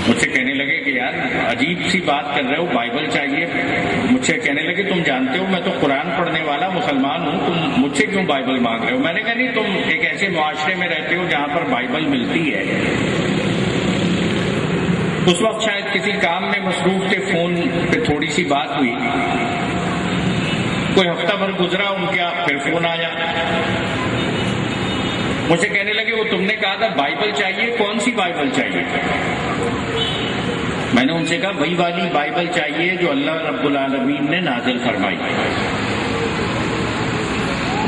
مجھ سے کہنے لگے کہ یار عجیب سی بات کر رہے ہو، بائبل چاہیے. مجھ سے کہنے لگے تم جانتے ہو میں تو قرآن پڑھنے والا مسلمان ہوں، تم مجھ سے کیوں بائبل مانگ رہے ہو؟ میں نے کہا نہیں، تم ایک ایسے معاشرے میں رہتے ہو جہاں پر بائبل ملتی ہے. اس وقت شاید کسی کام میں مصروف تھے، فون پہ تھوڑی سی بات ہوئی، کوئی ہفتہ بھر گزرا ان کا پھر فون آیا. مجھ سے کہنے لگے وہ تم نے کہا تھا بائبل چاہیے، کون سی بائبل چاہیے؟ میں نے ان سے کہا وہی والی بائبل چاہیے جو اللہ رب العالمین نے نازل فرمائی.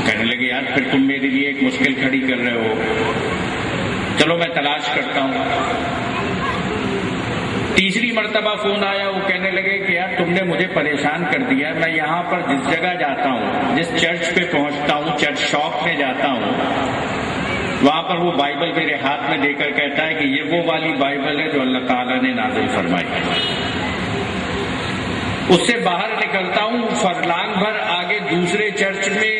کہنے لگے یار پھر تم میرے لیے ایک مشکل کھڑی کر رہے ہو، چلو میں تلاش کرتا ہوں. تیسری مرتبہ فون آیا، وہ کہنے لگے کہ یار تم نے مجھے پریشان کر دیا، میں یہاں پر جس جگہ جاتا ہوں، جس چرچ پہ پہنچتا ہوں، چرچ شاپ میں جاتا ہوں، وہاں پر وہ بائبل میرے ہاتھ میں دے کر کہتا ہے کہ یہ وہ والی بائبل ہے جو اللہ تعالیٰ نے نازل فرمائی. اس سے باہر نکلتا ہوں، فرلانگ بھر آگے دوسرے چرچ میں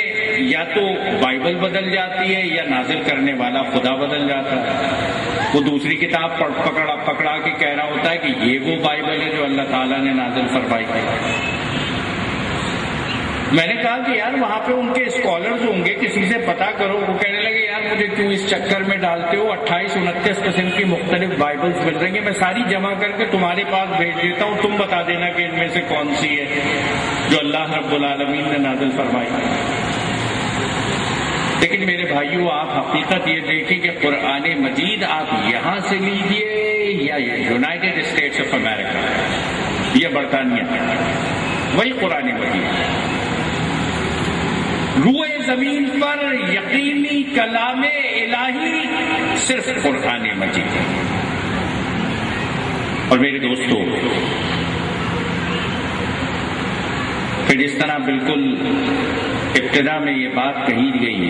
یا تو بائبل بدل جاتی ہے یا نازل کرنے والا خدا بدل جاتا ہے. وہ دوسری کتاب پکڑا کے کہہ رہا ہوتا ہے کہ یہ وہ بائبل ہے جو اللہ تعالیٰ نے نازل فرمائی ہے. میں نے کہا کہ یار وہاں پہ ان کے اسکالرز ہوں گے، کسی سے پتا کرو. وہ کہنے لگے یار مجھے کیوں اس چکر میں ڈالتے ہو، 28-29 قسم کی مختلف بائبلز مل رہی ہیں، میں ساری جمع کر کے تمہارے پاس بھیج دیتا ہوں، تم بتا دینا کہ ان میں سے کون سی ہے جو اللہ رب العالمین نے نازل فرمائی. لیکن میرے بھائیوں، آپ حقیقت یہ دیکھیں کہ قرآن مجید آپ یہاں سے لیجئے یا یونائٹڈ اسٹیٹس آف امریکہ یا برطانیہ، وہی قرآن مجید روئے زمین پر یقینی کلام الہی صرف قرآن مجید. اور میرے دوستو، پھر جس طرح بالکل ابتدا میں یہ بات کہی گئی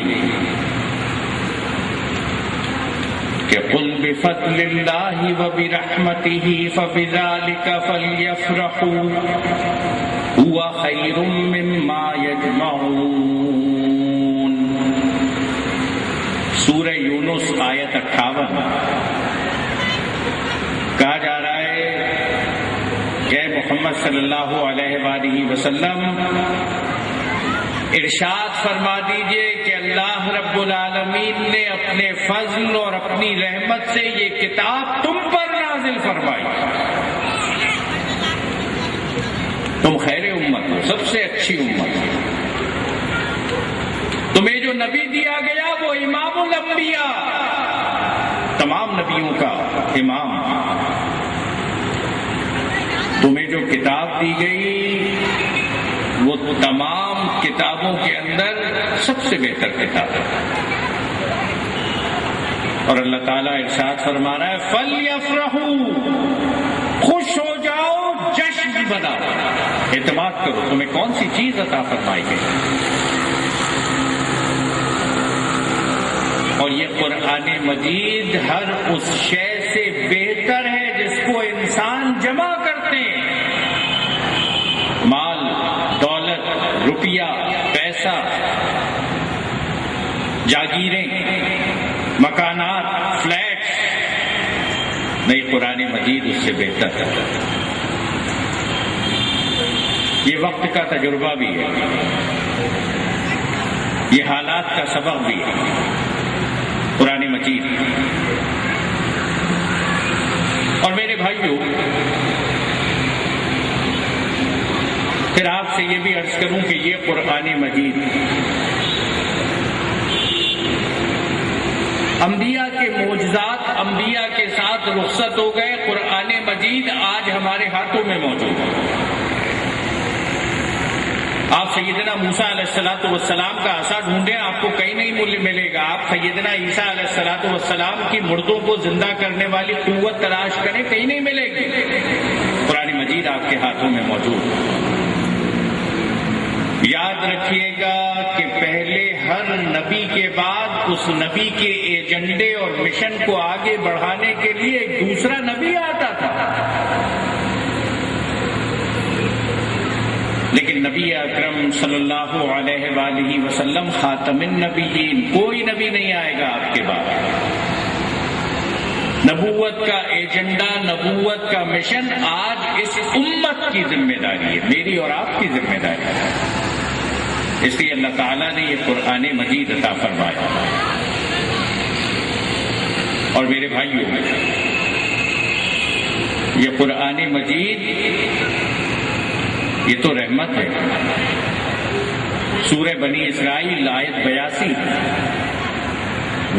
کہ قل بفضل اللہ وبرحمتہ فبذلک فلیفرحوا هو خیر مما یجمعون. سورہ یونس آیت 58 کہا جا رہا ہے کہ محمد صلی اللہ علیہ وآلہ وسلم ارشاد فرما دیجئے کہ اللہ رب العالمین نے اپنے فضل اور اپنی رحمت سے یہ کتاب تم پر نازل فرمائی. تم خیر امت ہو، سب سے اچھی امت ہو. تمہیں جو نبی دیا گیا وہ امام الانبیاء، تمام نبیوں کا امام. تمہیں جو کتاب دی گئی وہ تمام کتابوں کے اندر سب سے بہتر کتاب ہے. اور اللہ تعالیٰ ارشاد فرما رہا ہے فَلْيَفْرَحُوا، خوش ہو جاؤ، جشن مناؤ، اعتماد کرو تمہیں کون سی چیز عطا فرمائی گئی. اور یہ قرآن مجید ہر اس شے سے بہتر ہے جس کو انسان جمع کرتے ہیں. مال، دولت، روپیہ، پیسہ، جاگیریں، مکانات، فلیٹس، نہیں، قرآن مجید اس سے بہتر ہے. یہ وقت کا تجربہ بھی ہے، یہ حالات کا سبق بھی ہے قرآن مجید. اور میرے بھائیوں، پھر آپ سے یہ بھی عرض کروں کہ یہ قرآن مجید انبیاء کے معجزات انبیاء کے ساتھ رخصت ہو گئے. قرآن مجید آج ہمارے ہاتھوں میں موجود ہے. آپ سیدنا موسیٰ علیہ السلام کا عصا ڈھونڈیں، آپ کو کہیں نہیں ملے گا. آپ سیدنا عیسیٰ علیہ السلام کی مردوں کو زندہ کرنے والی قوت تلاش کریں، کہیں نہیں ملے گی. قرآن مجید آپ کے ہاتھوں میں موجود. یاد رکھیے گا کہ پہلے ہر نبی کے بعد اس نبی کے ایجنڈے اور مشن کو آگے بڑھانے کے لیے ایک دوسرا نبی آتا تھا. لیکن نبی اکرم صلی اللہ علیہ وآلہ وسلم خاتم النبیین، کوئی نبی نہیں آئے گا آپ کے بعد. نبوت کا ایجنڈا، نبوت کا مشن آج اس امت کی ذمہ داری ہے، میری اور آپ کی ذمہ داری ہے۔ اس لیے اللہ تعالیٰ نے یہ قرآن مجید عطا فرمایا۔ اور میرے بھائیوں، یہ قرآن مجید یہ تو رحمت ہے۔ سورہ بنی اسرائیل آیت 82،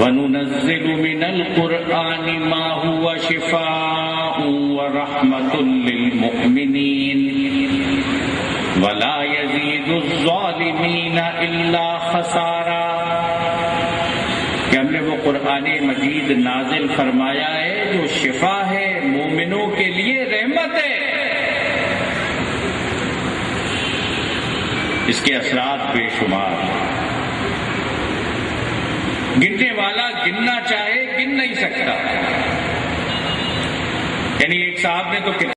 وَنُنَزِّلُ مِنَ الْقُرْآنِ مَا هُوَ شِفَاءٌ وَرَحْمَةٌ لِّلْمُؤْمِنِينَ وَلَا يَزِيدُ الظَّالِمِينَ إِلَّا خَسَارًا، کہ ہم نے وہ قرآن مجید نازل فرمایا ہے جو شفا ہے، مومنوں کے لیے رحمت ہے۔ اس کے اثرات بے شمار، گننے والا گننا چاہے گن نہیں سکتا۔ یعنی ایک صاحب نے تو